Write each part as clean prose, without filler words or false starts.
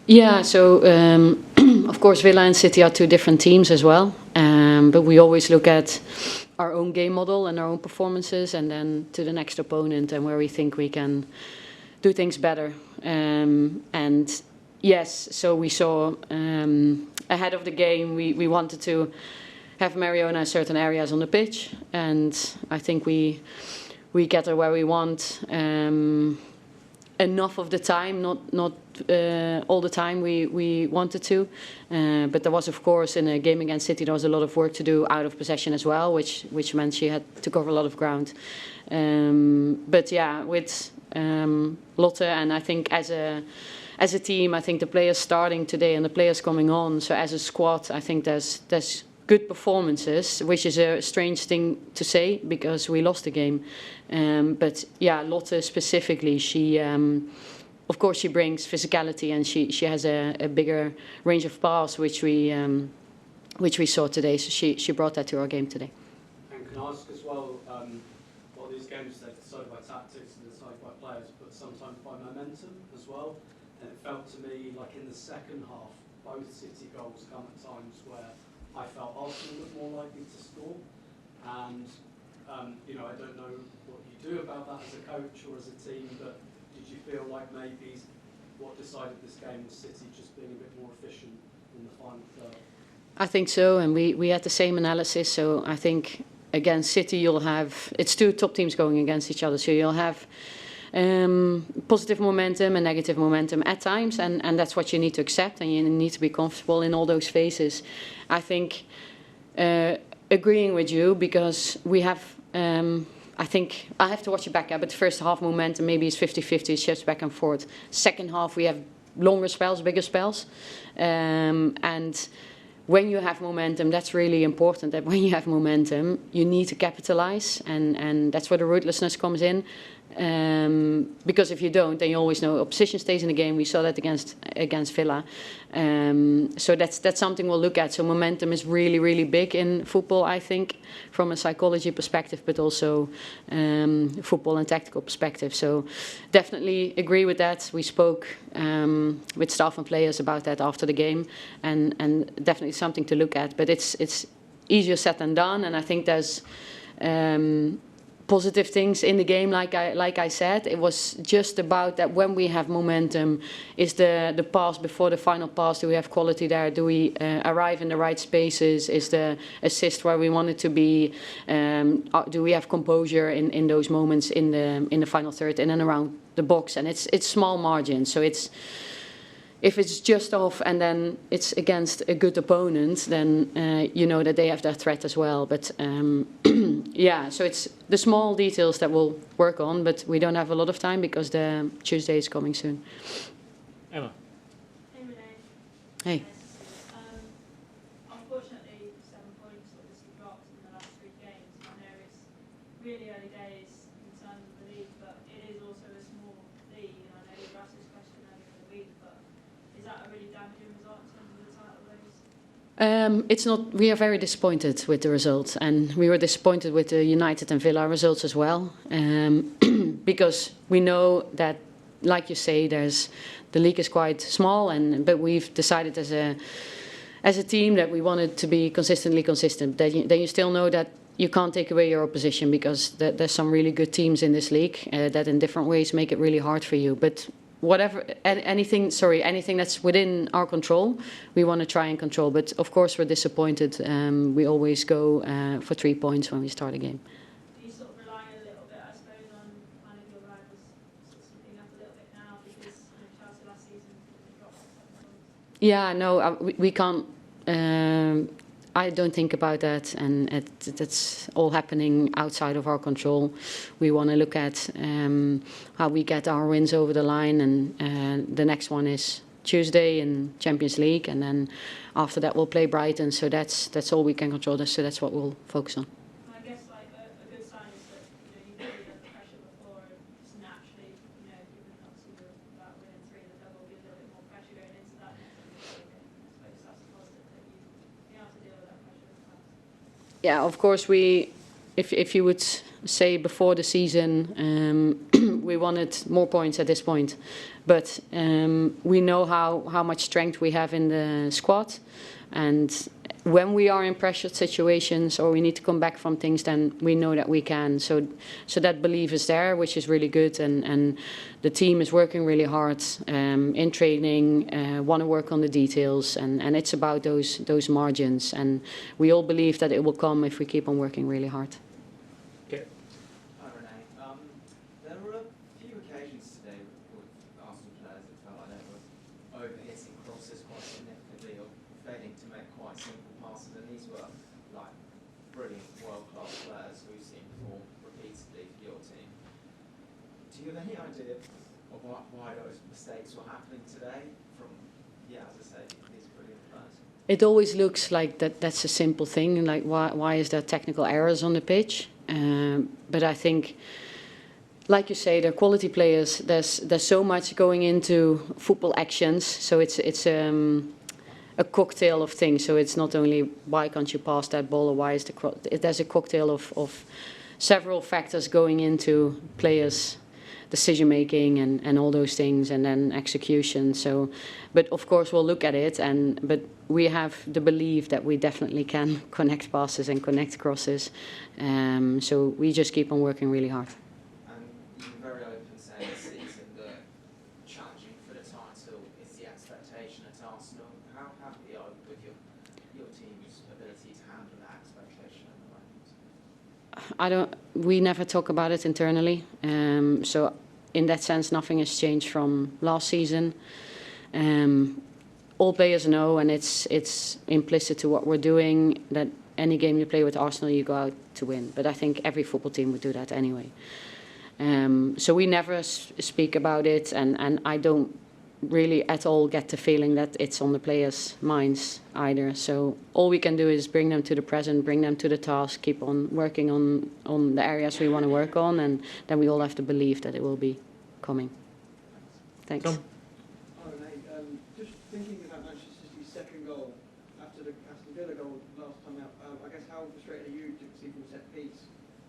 Yeah, so of course Villa and City are two different teams as well, but we always look at our own game model and our own performances, and then to the next opponent and where we think we can do things better. And yes, so we saw ahead of the game we wanted to have Mariona in certain areas on the pitch, and I think we get her where we want. Enough of the time, not all the time we wanted to, but there was, of course, in a game against City, there was a lot of work to do out of possession as well, which meant she had to cover a lot of ground. But yeah, with Lotte, and I think as a team, I think the players starting today and the players coming on, so as a squad, I think there's good performances, which is a strange thing to say because we lost the game. But yeah, Lotte specifically, she, of course, she brings physicality and she has a bigger range of pass, which we saw today. So she brought that to our game today. And can I ask as well, what these games they're decided by tactics and decided by players, but sometimes by momentum as well. And it felt to me like in the second half, both City goals come at times where I felt Arsenal looked more likely to score, and you know, I don't know what you do about that as a coach or as a team, but did you feel like maybe what decided this game was City just being a bit more efficient in the final third? I think so, and we had the same analysis. So I think against City, you'll have, it's two top teams going against each other, so you'll have positive momentum and negative momentum at times, and that's what you need to accept, and you need to be comfortable in all those phases. I think agreeing with you, because we have, I think, I have to watch it back, but the first half momentum maybe is 50-50, it shifts back and forth. Second half we have longer spells, bigger spells, and when you have momentum, that's really important, that when you have momentum, you need to capitalize, and that's where the ruthlessness comes in. Because if you don't, then you always know opposition stays in the game. We saw that against Villa. So that's something we'll look at. So momentum is really, really big in football, I think, from a psychology perspective, but also football and tactical perspective. So definitely agree with that. We spoke with staff and players about that after the game, and definitely something to look at. But it's easier said than done, and I think there's positive things in the game, like I said. It was just about that when we have momentum, is the pass before the final pass, do we have quality there? Do we arrive in the right spaces? Is the assist where we want it to be? Do we have composure in those moments in the final third, in and around the box? And it's small margins, so it's, if it's just off and then it's against a good opponent, then you know that they have that threat as well. But yeah, so it's the small details that we'll work on, but we don't have a lot of time because the Tuesday is coming soon. Emma. Hey Renee. Hey. Unfortunately, 7 points obviously dropped in the last 3 games. I know it's really early days in terms of the league, but it is also a small league, and I know you asked this question earlier in the week, but is that a really damaging result in terms of the title race? It's not. We are very disappointed with the results, and we were disappointed with the United and Villa results as well, because we know that, like you say, the league is quite small, but we've decided as a team that we wanted to be consistently consistent. Then you still know that you can't take away your opposition, because there's some really good teams in this league that in different ways make it really hard for you. But whatever, anything that's within our control, we want to try and control. But of course we're disappointed. We always go for 3 points when we start a game. Are you sort of relying a little bit, I suppose, on kind of your rivals sort of slipping up a little bit now, because Chelsea last season dropped 7 points? Yeah, no, we can't. I don't think about that, and that's all happening outside of our control. We want to look at how we get our wins over the line, and the next one is Tuesday in Champions League, and then after that we'll play Brighton. So that's all we can control. So that's what we'll focus on. I guess like a good sign is that you've been under pressure before, and just naturally, given obviously that winning 3 in the double, be a little bit more pressure going into that next game. I suppose that's a positive that you've been able to deal with that pressure in the past. Yeah, of course if you would say before the season, we wanted more points at this point, but we know how much strength we have in the squad, and when we are in pressured situations or we need to come back from things, then we know that we can. So that belief is there, which is really good, and the team is working really hard in training, want to work on the details, and it's about those margins, and we all believe that it will come if we keep on working really hard. Okay. Hi Renee. There were a few occasions today with Arsenal players that felt like they were overhitting crosses quite significantly or failing to make quite simple passes, and these were like brilliant world-class players who we've seen perform repeatedly for your team. Do you have any idea of why those mistakes were happening today from, as I say, these brilliant players? It always looks like that's a simple thing, like why is there technical errors on the pitch? But I think, like you say, they're quality players. There's so much going into football actions, so it's a cocktail of things. So it's not only why can't you pass that ball or why is there's a cocktail of several factors going into players' decision making and all those things, and then execution. So, but of course we'll look at it, but we have the belief that we definitely can connect passes and connect crosses. So we just keep on working really hard. And you were very open saying this season that challenging for the title is the expectation at Arsenal. How happy are you with your team's ability to handle that expectation at the moment? We never talk about it internally. So in that sense, nothing has changed from last season. All players know, and it's implicit to what we're doing, that any game you play with Arsenal, you go out to win. But I think every football team would do that anyway. So we never speak about it, and I don't really at all get the feeling that it's on the players' minds either. So all we can do is bring them to the present, bring them to the task, keep on working on the areas we want to work on, and then we all have to believe that it will be coming. Thanks. Tom? Hi Renee, just thinking about Manchester City's second goal after the Aston Villa goal last time out, I guess how frustrated are you to see from set piece,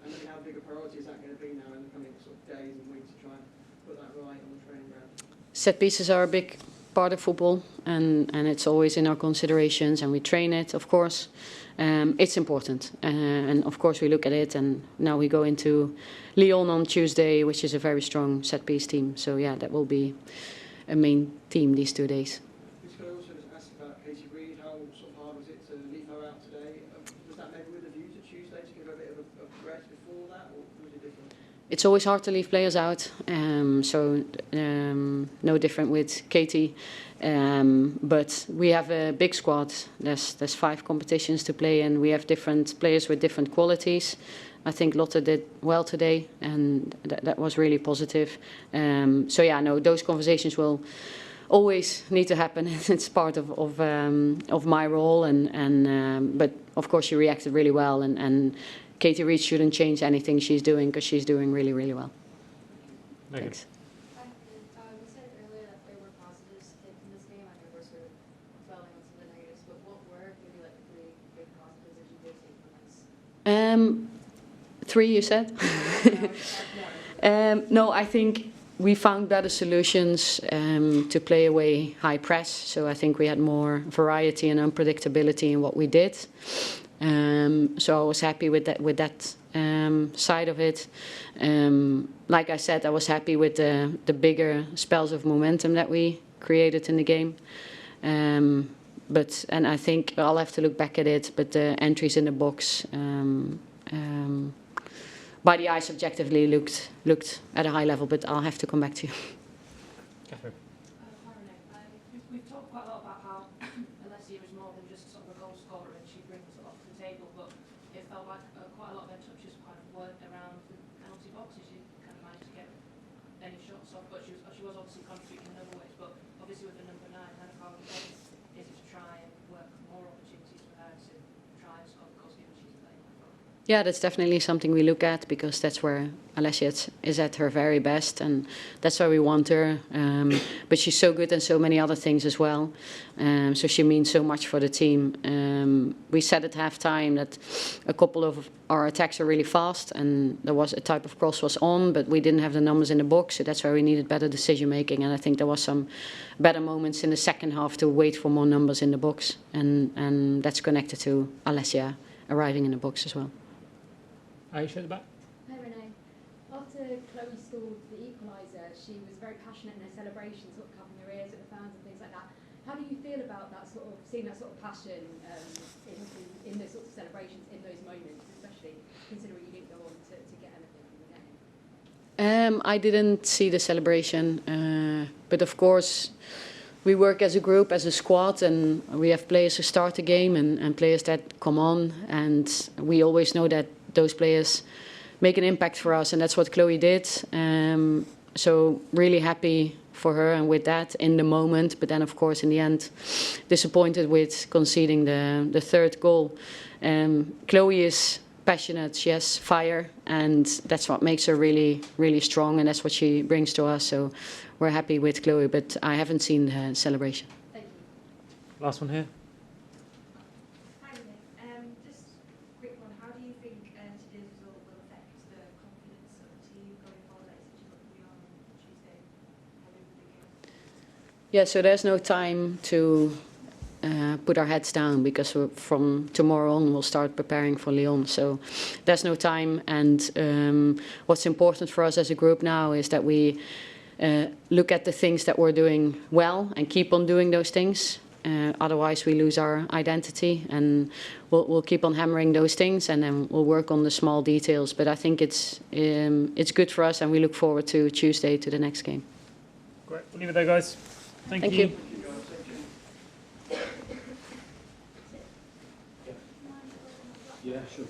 and maybe how big a priority is that going to be now in the coming sort of days and weeks to try and put that right on the training ground? Set pieces are a big part of football, and it's always in our considerations, and we train it, of course. It's important, and of course we look at it, and now we go into Lyon on Tuesday, which is a very strong set piece team. So yeah, that will be a main theme these 2 days. Could I also just ask about Katie Reid? How sort of hard was it to leave her out today? Was that maybe with a view to Tuesday to give her a bit of a rest before that, or was it different? It's always hard to leave players out, no different with Katie. But we have a big squad. There's 5 competitions to play, and we have different players with different qualities. I think Lotte did well today, and that was really positive. So yeah, no, those conversations will always need to happen. It's part of my role, but of course she reacted really well, and Katie Reid shouldn't change anything she's doing because she's doing really, really well. Thanks. You said earlier that there were positives in this game. I know we're sort of dwelling on some of the negatives, but what were maybe like the 3 big positives that you did take from this? 3, you said? No, I think we found better solutions to play away high press. So I think we had more variety and unpredictability in what we did. So I was happy with that side of it. Like I said, I was happy with the bigger spells of momentum that we created in the game. And I think I'll have to look back at it, but the entries in the box, by the eye subjectively looked at a high level, but I'll have to come back to you. Catherine? Hi Renee. We've talked quite a lot about how Alessia is more than just sort of a goal scorer and she brings a lot to the table, but it felt like quite a lot of her touches kind of weren't around the penalty box as she kind of managed to get any shots off, but she was obviously contributing in other ways, but obviously with the number 9, kind of how important is it to try and work more opportunities for her to try and score the goals given she's playing like that? Yeah, that's definitely something we look at because that's where Alessia is at her very best, and that's why we want her. But she's so good in so many other things as well. So she means so much for the team. We said at halftime that a couple of our attacks are really fast, and there was a type of cross was on, but we didn't have the numbers in the box, so that's why we needed better decision making. And I think there was some better moments in the second half to wait for more numbers in the box, and that's connected to Alessia arriving in the box as well. Aisha at the back. Hi Renee. After Chloe scored the equaliser, she was very passionate in her celebration, sort of covering her ears at the fans and things like that. How do you feel about that sort of, seeing that sort of passion in those sorts of celebrations, in those moments, especially considering you didn't go on to get anything from the game? I didn't see the celebration, but of course we work as a group, as a squad, and we have players who start the game and players that come on, and we always know that those players make an impact for us, and that's what Chloe did. So really happy for her and with that in the moment, but then of course in the end disappointed with conceding the third goal. Chloe is passionate, she has fire, and that's what makes her really, really strong, and that's what she brings to us. So we're happy with Chloe, but I haven't seen the celebration. Thank you. Last one here. Hi, Renee. Just a quick one. How do you think today's result will affect the confidence of the team going forward, like since you've got Lyon on Tuesday? Yeah, so there's no time to put our heads down because from tomorrow on we'll start preparing for Lyon. So there's no time, and what's important for us as a group now is that we look at the things that we're doing well and keep on doing those things. Otherwise we lose our identity, and we'll keep on hammering those things, and then we'll work on the small details. But I think it's good for us, and we look forward to Tuesday, to the next game. Great. We'll leave it there, guys. Thank you. Yeah, sure.